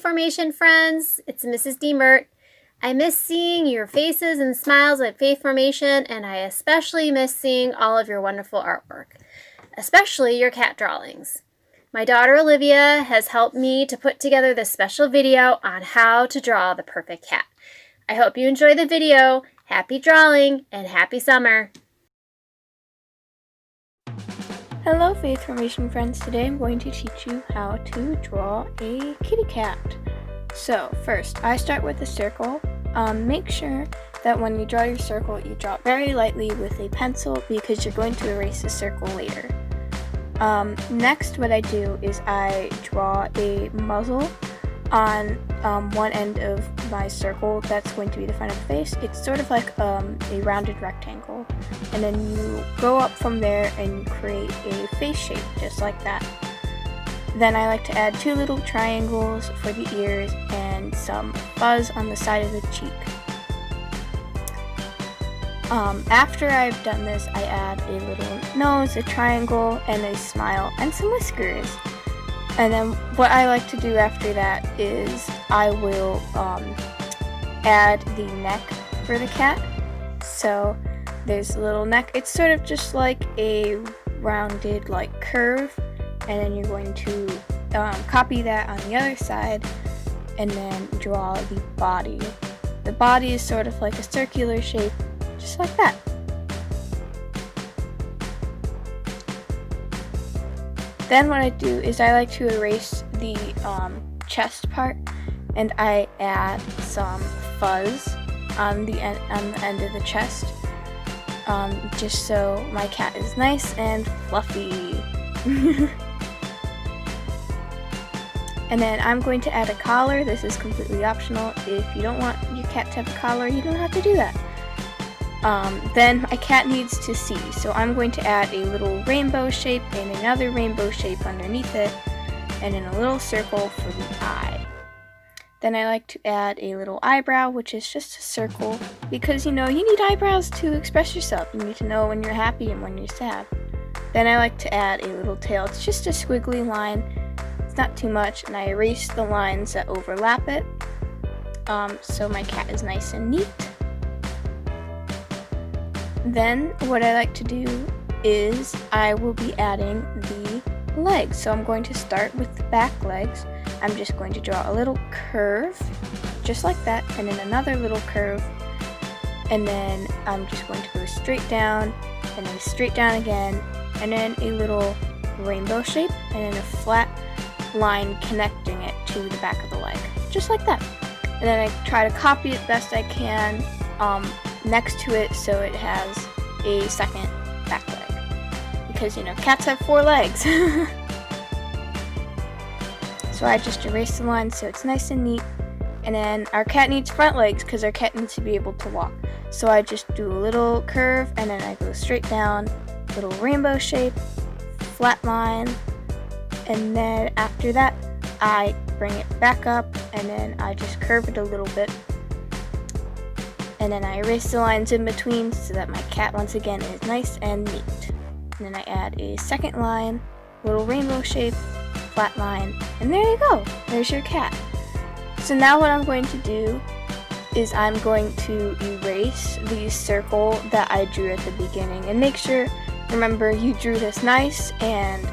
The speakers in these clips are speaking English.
Faith Formation friends, it's Mrs. Diemert. I miss seeing your faces and smiles at Faith Formation, and I especially miss seeing all of your wonderful artwork, especially your cat drawings. My daughter Olivia has helped me to put together this special video on how to draw the perfect cat. I hope you enjoy the video. Happy drawing and happy summer! Hello Faith Formation friends, today I'm going to teach you how to draw a kitty cat. So first, I start with a circle. Make sure that when you draw your circle, you draw it very lightly with a pencil because you're going to erase the circle later. Next, what I do is I draw a muzzle on one end of my circle. That's going to be the front of the face. It's sort of like a rounded rectangle, and then you go up from there and create a face shape just like that. Then I like to add 2 little triangles for the ears and some fuzz on the side of the cheek. After I've done this, I add a little nose, a triangle, and a smile, and some whiskers. And then what I like to do after that is I will add the neck for the cat. So there's a little neck. It's sort of just like a rounded like curve, and then you're going to copy that on the other side and then draw the body. The body is sort of like a circular shape, just like that. Then what I do is I like to erase the chest part, and I add some fuzz on the end of the chest, just so my cat is nice and fluffy. And then I'm going to add a collar. This is completely optional. If you don't want your cat to have a collar, you don't have to do that. Then my cat needs to see, so I'm going to add a little rainbow shape and another rainbow shape underneath it, and then a little circle for the eye. Then I like to add a little eyebrow, which is just a circle, because you need eyebrows to express yourself. You need to know when you're happy and when you're sad. Then I like to add a little tail. It's just a squiggly line. It's not too much, and I erase the lines that overlap it, so my cat is nice and neat. Then what I like to do is I will be adding the legs. So I'm going to start with the back legs. I'm just going to draw a little curve, just like that, and then another little curve, and then I'm just going to go straight down, and then straight down again, and then a little rainbow shape, and then a flat line connecting it to the back of the leg, just like that. And then I try to copy it best I can next to it, so it has a second back leg, because cats have 4 legs. So I just erase the line so it's nice and neat. And then our cat needs front legs because our cat needs to be able to walk, so I just do a little curve, and then I go straight down, little rainbow shape, flat line, and then after that I bring it back up, and then I just curve it a little bit. And then I erase the lines in between so that my cat once again is nice and neat. And then I add a second line, little rainbow shape, flat line, and there you go. There's your cat. So now what I'm going to do is I'm going to erase the circle that I drew at the beginning. And make sure, remember, you drew this nice and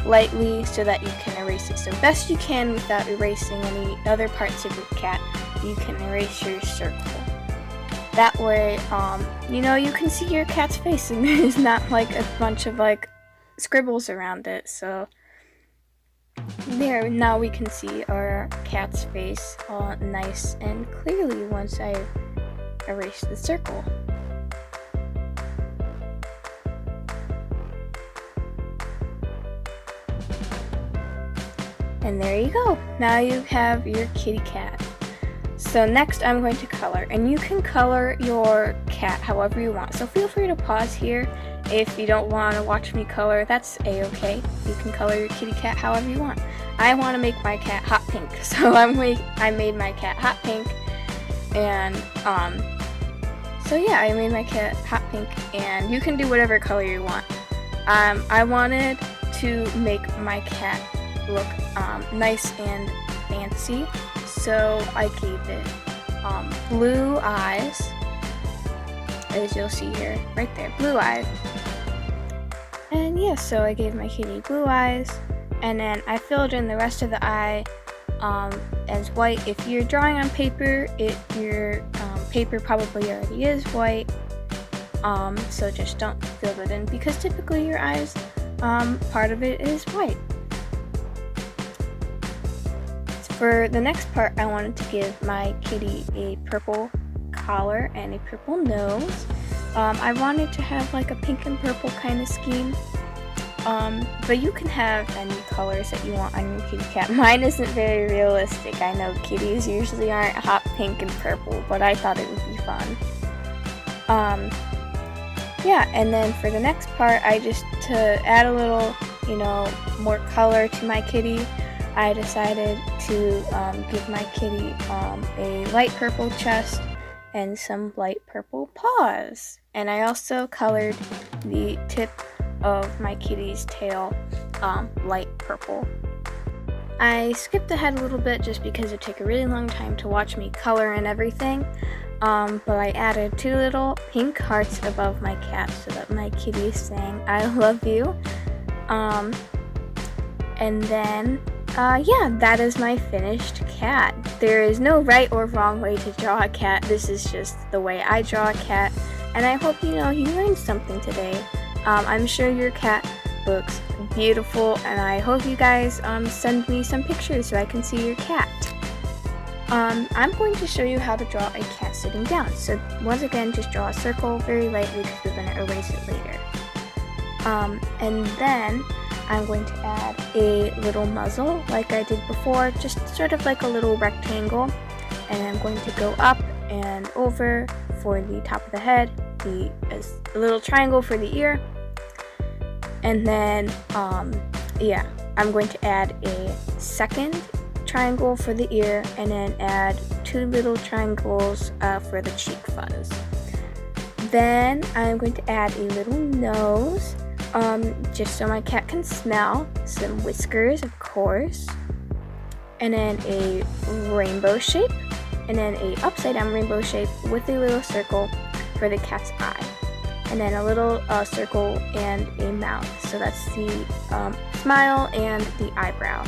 lightly so that you can erase it so best you can without erasing any other parts of your cat. You can erase your circle. That way, you can see your cat's face, and there's not like a bunch of like scribbles around it. So there, now we can see our cat's face all nice and clearly once I erase the circle. And there you go. Now you have your kitty cat. So next I'm going to color, and you can color your cat however you want. So feel free to pause here if you don't want to watch me color. That's a-okay. You can color your kitty cat however you want. I want to make my cat hot pink, so I made my cat hot pink, and so yeah, I made my cat hot pink, and you can do whatever color you want. I wanted to make my cat look nice and fancy, so I gave it blue eyes, as you'll see here, right there, blue eyes. And yeah, so I gave my kitty blue eyes, and then I filled in the rest of the eye as white. If you're drawing on paper, your paper probably already is white, so just don't fill it in, because typically your eyes, part of it is white. For the next part, I wanted to give my kitty a purple collar and a purple nose. I wanted to have like a pink and purple kind of scheme, but you can have any colors that you want on your kitty cat. Mine isn't very realistic. I know kitties usually aren't hot pink and purple, but I thought it would be fun. Yeah, and then for the next part, to add a little, more color to my kitty, I decided to give my kitty a light purple chest and some light purple paws. And I also colored the tip of my kitty's tail light purple. I skipped ahead a little bit just because it took a really long time to watch me color and everything, but I added 2 little pink hearts above my cat so that my kitty is saying I love you. And then yeah, that is my finished cat. There is no right or wrong way to draw a cat. This is just the way I draw a cat, and I hope you learned something today. I'm sure your cat looks beautiful, and I hope you guys send me some pictures so I can see your cat. I'm going to show you how to draw a cat sitting down. So once again, just draw a circle very lightly because we're going to erase it later. And then I'm going to add a little muzzle like I did before, just sort of like a little rectangle. And I'm going to go up and over for the top of the head, a little triangle for the ear. And then, yeah, I'm going to add a second triangle for the ear, and then add 2 little triangles for the cheek fuzz. Then I'm going to add a little nose, just so my cat can smell, some whiskers of course, and then a rainbow shape, and then a upside down rainbow shape with a little circle for the cat's eye, and then a little circle and a mouth, so that's the smile and the eyebrow.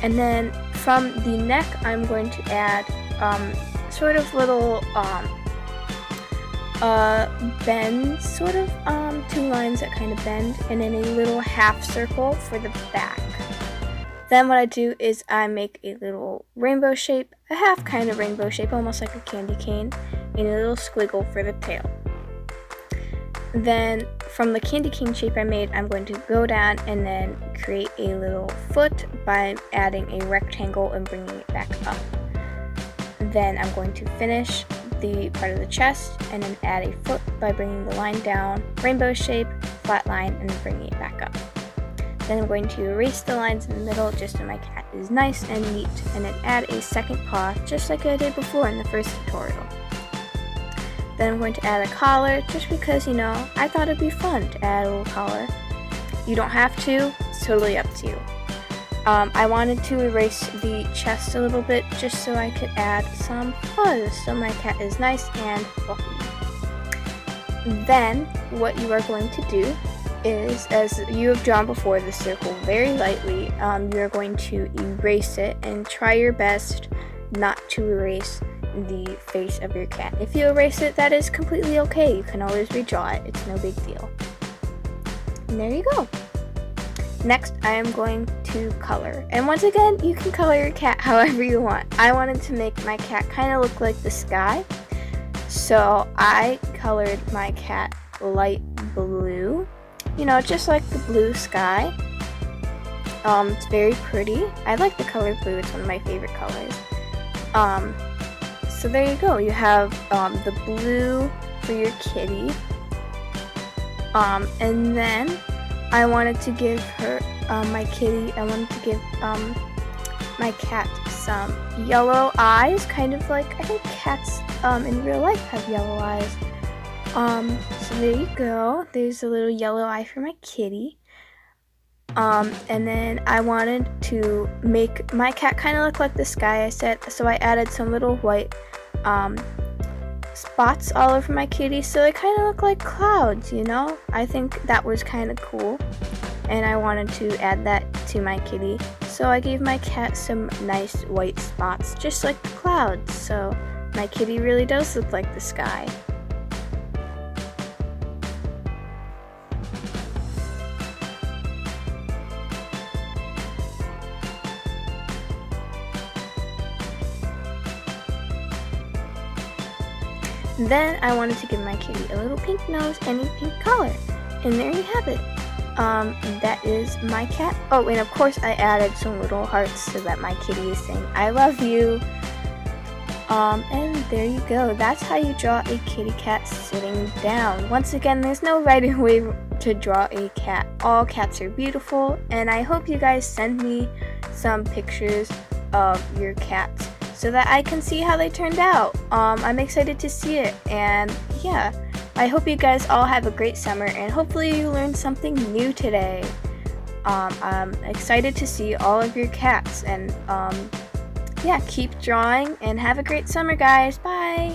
And then from the neck, I'm going to add sort of little bend, sort of 2 lines that kind of bend, and then a little half circle for the back. Then what I do is I make a little rainbow shape, a half kind of rainbow shape, almost like a candy cane, and a little squiggle for the tail. Then from the candy cane shape I made, I'm going to go down and then create a little foot by adding a rectangle and bringing it back up. Then I'm going to finish the part of the chest and then add a foot by bringing the line down, rainbow shape, flat line, and then bringing it back up. Then I'm going to erase the lines in the middle just so my cat is nice and neat, and then add a second paw just like I did before in the first tutorial. Then I'm going to add a collar just because, I thought it'd be fun to add a little collar. You don't have to, it's totally up to you. I wanted to erase the chest a little bit just so I could add some fuzz so my cat is nice and fluffy. Then what you are going to do is, as you have drawn before the circle very lightly, you're going to erase it and try your best not to erase the face of your cat. If you erase it, that is completely okay. You can always redraw it. It's no big deal. And there you go. Next, I am going to color. And once again, you can color your cat however you want. I wanted to make my cat kind of look like the sky. So I colored my cat light blue. Just like the blue sky. It's very pretty. I like the color blue. It's one of my favorite colors. So there you go. You have the blue for your kitty. And then I wanted to give her, my cat some yellow eyes, kind of like, I think cats in real life have yellow eyes. So there you go. There's a little yellow eye for my kitty. And then I wanted to make my cat kind of look like the sky, I said, so I added some little white spots all over my kitty so they kind of look like clouds, you know? I think that was kind of cool, and I wanted to add that to my kitty, so I gave my cat some nice white spots just like the clouds, so my kitty really does look like the sky. Then I wanted to give my kitty a little pink nose and a pink collar. And there you have it. That is my cat. Oh, and of course I added some little hearts so that my kitty is saying, I love you. And there you go. That's how you draw a kitty cat sitting down. Once again, there's no right way to draw a cat. All cats are beautiful, and I hope you guys send me some pictures of your cats so that I can see how they turned out. I'm excited to see it, and yeah, I hope you guys all have a great summer, and hopefully you learned something new today. I'm excited to see all of your cats, and yeah, keep drawing, and have a great summer, guys. Bye!